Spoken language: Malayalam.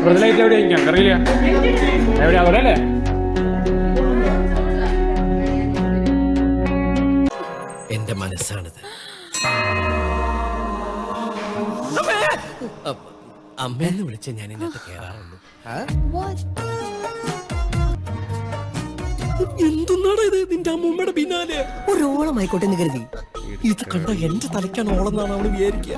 മൃദുലൈറ്റ് എവിടെയാ ഞങ്ങറിയില്ല എവിടെയാ അവിടെ അല്ലേ? എന്റെ മനസ്സാണിത്. അമ്മയെന്ന് വിളിച്ച ഞാൻ ഇതിനകത്ത് കേറാറുള്ളൂ. എന്തുന്നാടാ ഇത്? നിന്റെ അമ്മൂമ്മയുടെ പിന്നാലെ ഒരു ഓളമായിക്കോട്ടെ എന്ന് കരുതി. ഇത് കണ്ട എന്റെ തലയ്ക്കാണ് ഓളെന്നാണ് അവള് വിചാരിക്കുക.